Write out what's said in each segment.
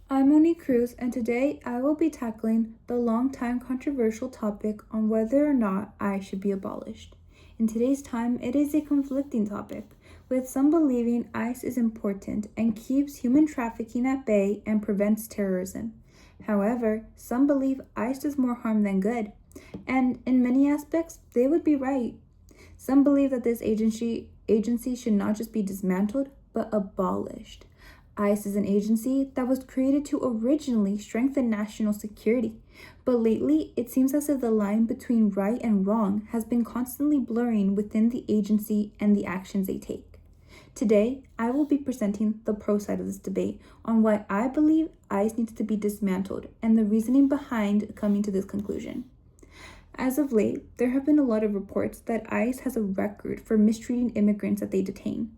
I'm Monique Cruz, and today I will be tackling the long-time controversial topic on whether or not ICE should be abolished. In today's time, it is a conflicting topic, with some believing ICE is important and keeps human trafficking at bay and prevents terrorism. However, some believe ICE does more harm than good, and in many aspects, they would be right. Some believe that this agency should not just be dismantled, but abolished. ICE is an agency that was created to originally strengthen national security, but lately it seems as if the line between right and wrong has been constantly blurring within the agency and the actions they take. Today, I will be presenting the pro side of this debate on why I believe ICE needs to be dismantled and the reasoning behind coming to this conclusion. As of late, there have been a lot of reports that ICE has a record for mistreating immigrants that they detain.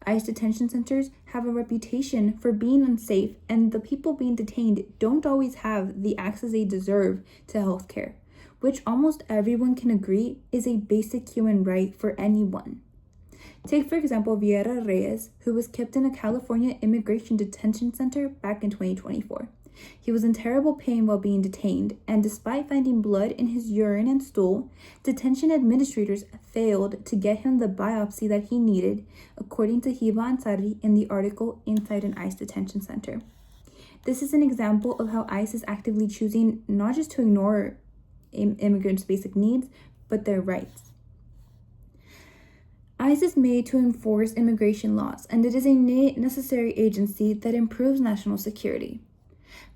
ICE detention centers have a reputation for being unsafe, and the people being detained don't always have the access they deserve to healthcare, which almost everyone can agree is a basic human right for anyone. Take, for example, Vieira Reyes, who was kept in a California immigration detention center back in 2024. He was in terrible pain while being detained, and despite finding blood in his urine and stool, detention administrators failed to get him the biopsy that he needed, according to Hiba Ansari in the article Inside an ICE Detention Center. This is an example of how ICE is actively choosing not just to ignore immigrants' basic needs, but their rights. ICE is made to enforce immigration laws, and it is a necessary agency that improves national security.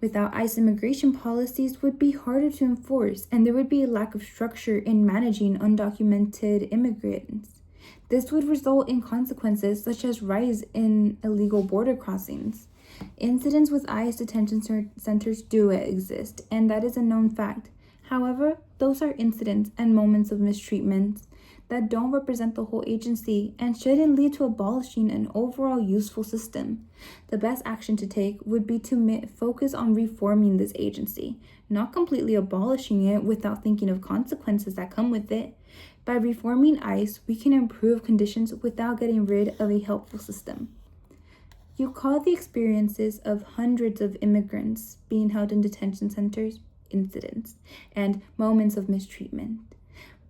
Without ICE, immigration policies would be harder to enforce, and there would be a lack of structure in managing undocumented immigrants. This would result in consequences such as rise in illegal border crossings. Incidents with ICE detention centers do exist, and that is a known fact. However, those are incidents and moments of mistreatment that don't represent the whole agency and shouldn't lead to abolishing an overall useful system. The best action to take would be to focus on reforming this agency, not completely abolishing it without thinking of consequences that come with it. By reforming ICE, we can improve conditions without getting rid of a helpful system. You call the experiences of hundreds of immigrants being held in detention centers incidents and moments of mistreatment.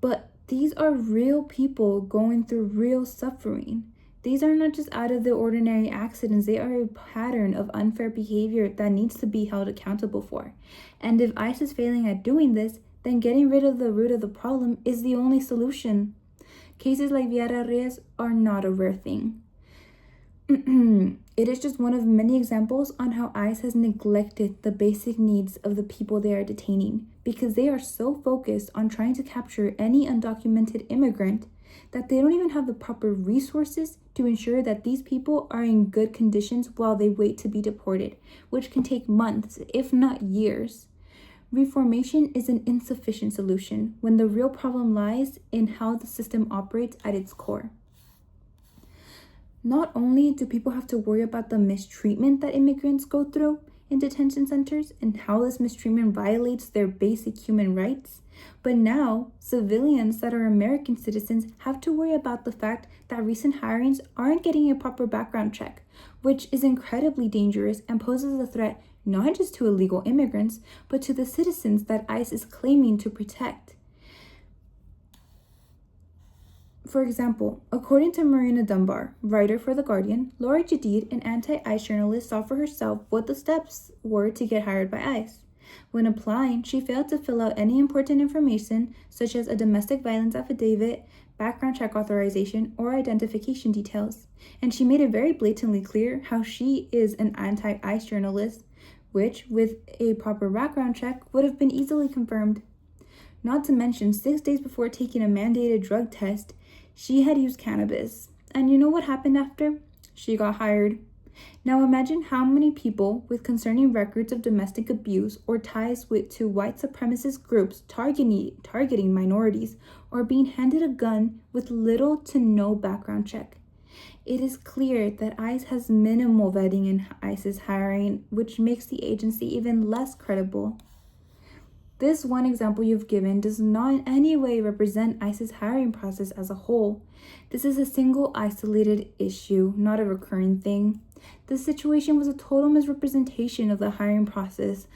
But these are real people going through real suffering. These are not just out of the ordinary accidents, they are a pattern of unfair behavior that needs to be held accountable for. And if ICE is failing at doing this, then getting rid of the root of the problem is the only solution. Cases like Vieira Reyes are not a rare thing. It is just one of many examples on how ICE has neglected the basic needs of the people they are detaining because they are so focused on trying to capture any undocumented immigrant that they don't even have the proper resources to ensure that these people are in good conditions while they wait to be deported, which can take months, if not years. Reformation is an insufficient solution when the real problem lies in how the system operates at its core. Not only do people have to worry about the mistreatment that immigrants go through in detention centers and how this mistreatment violates their basic human rights, but now civilians that are American citizens have to worry about the fact that recent hirings aren't getting a proper background check, which is incredibly dangerous and poses a threat not just to illegal immigrants, but to the citizens that ICE is claiming to protect. For example, according to Marina Dunbar, writer for The Guardian, Lori Jadid, an anti-ICE journalist, saw for herself what the steps were to get hired by ICE. When applying, she failed to fill out any important information, such as a domestic violence affidavit, background check authorization, or identification details. And she made it very blatantly clear how she is an anti-ICE journalist, which, with a proper background check, would have been easily confirmed. Not to mention, 6 days before taking a mandated drug test, she had used cannabis. And you know what happened after? She got hired. Now imagine how many people with concerning records of domestic abuse or ties to white supremacist groups targeting minorities are being handed a gun with little to no background check. It is clear that ICE has minimal vetting in ICE's hiring, which makes the agency even less credible. This one example you've given does not in any way represent ICE's hiring process as a whole. This is a single isolated issue, not a recurring thing. This situation was a total misrepresentation of the hiring process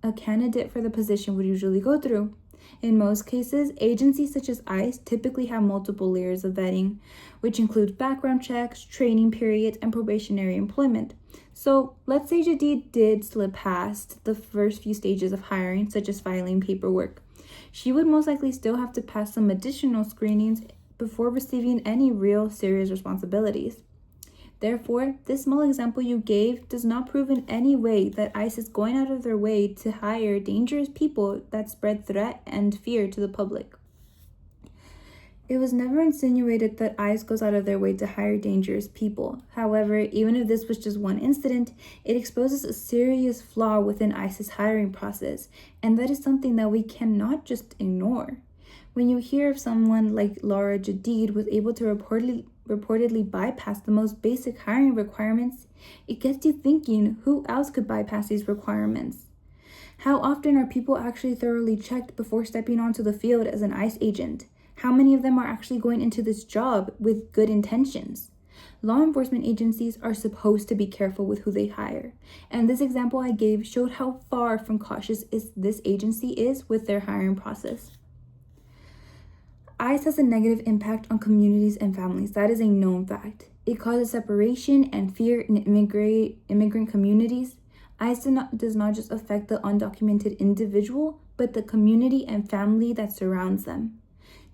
a candidate for the position would usually go through. In most cases, agencies such as ICE typically have multiple layers of vetting, which includes background checks, training periods, and probationary employment. So let's say Jadid did slip past the first few stages of hiring, such as filing paperwork. She would most likely still have to pass some additional screenings before receiving any real serious responsibilities. Therefore, this small example you gave does not prove in any way that ICE is going out of their way to hire dangerous people that spread threat and fear to the public. It was never insinuated that ICE goes out of their way to hire dangerous people. However, even if this was just one incident, it exposes a serious flaw within ICE's hiring process, and that is something that we cannot just ignore. When you hear of someone like Lara Jadid was able to reportedly bypass the most basic hiring requirements, it gets you thinking, who else could bypass these requirements? How often are people actually thoroughly checked before stepping onto the field as an ICE agent? How many of them are actually going into this job with good intentions? Law enforcement agencies are supposed to be careful with who they hire, and this example I gave showed how far from cautious this agency is with their hiring process. ICE has a negative impact on communities and families. That is a known fact. It causes separation and fear in immigrant communities. ICE does not just affect the undocumented individual, but the community and family that surrounds them.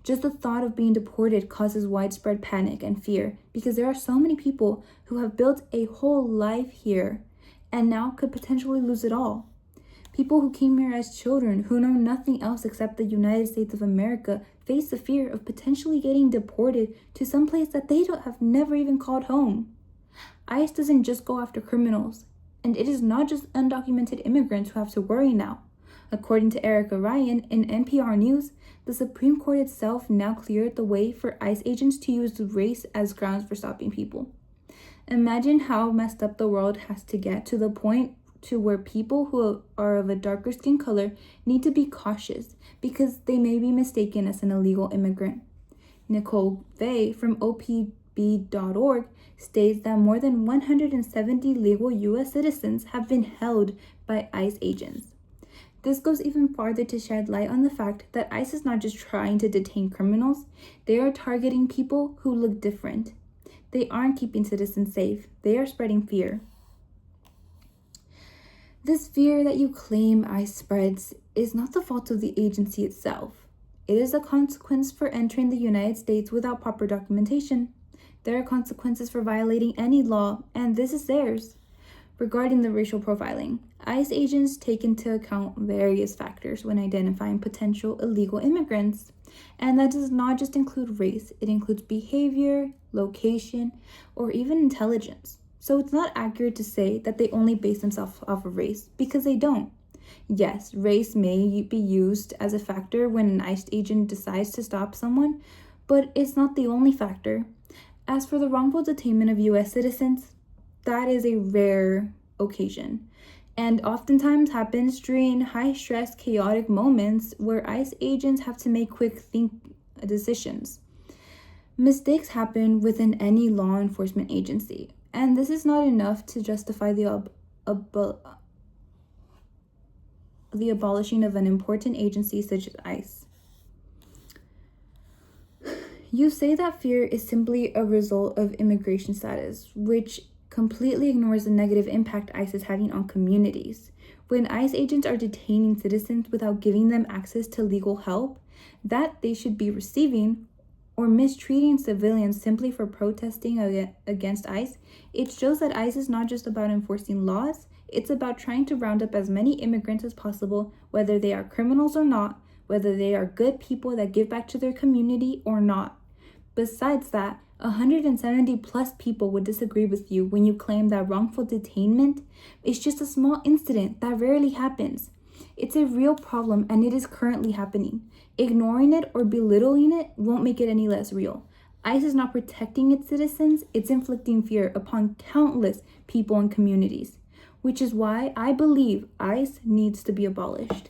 Just the thought of being deported causes widespread panic and fear because there are so many people who have built a whole life here and now could potentially lose it all. People who came here as children who know nothing else except the United States of America face the fear of potentially getting deported to some place that they have never even called home. ICE doesn't just go after criminals, and it is not just undocumented immigrants who have to worry now. According to Erica Ryan in NPR News, the Supreme Court itself now cleared the way for ICE agents to use race as grounds for stopping people. Imagine how messed up the world has to get to the point to where people who are of a darker skin color need to be cautious because they may be mistaken as an illegal immigrant. Nicole Vey from OPB.org states that more than 170 legal U.S. citizens have been held by ICE agents. This goes even farther to shed light on the fact that ICE is not just trying to detain criminals, they are targeting people who look different. They aren't keeping citizens safe, they are spreading fear. This fear that you claim ICE spreads is not the fault of the agency itself. It is a consequence for entering the United States without proper documentation. There are consequences for violating any law, and this is theirs. Regarding the racial profiling, ICE agents take into account various factors when identifying potential illegal immigrants, and that does not just include race, it includes behavior, location, or even intelligence. So it's not accurate to say that they only base themselves off of race, because they don't. Yes, race may be used as a factor when an ICE agent decides to stop someone, but it's not the only factor. As for the wrongful detainment of U.S. citizens, that is a rare occasion, and oftentimes happens during high-stress, chaotic moments where ICE agents have to make quick decisions. Mistakes happen within any law enforcement agency, and this is not enough to justify the abolishing of an important agency such as ICE. You say that fear is simply a result of immigration status, which completely ignores the negative impact ICE is having on communities. When ICE agents are detaining citizens without giving them access to legal help that they should be receiving, or mistreating civilians simply for protesting against ICE, it shows that ICE is not just about enforcing laws, it's about trying to round up as many immigrants as possible, whether they are criminals or not, whether they are good people that give back to their community or not. Besides that, 170 plus people would disagree with you when you claim that wrongful detainment is just a small incident that rarely happens. It's a real problem and it is currently happening. Ignoring it or belittling it won't make it any less real. ICE is not protecting its citizens, it's inflicting fear upon countless people and communities, which is why I believe ICE needs to be abolished.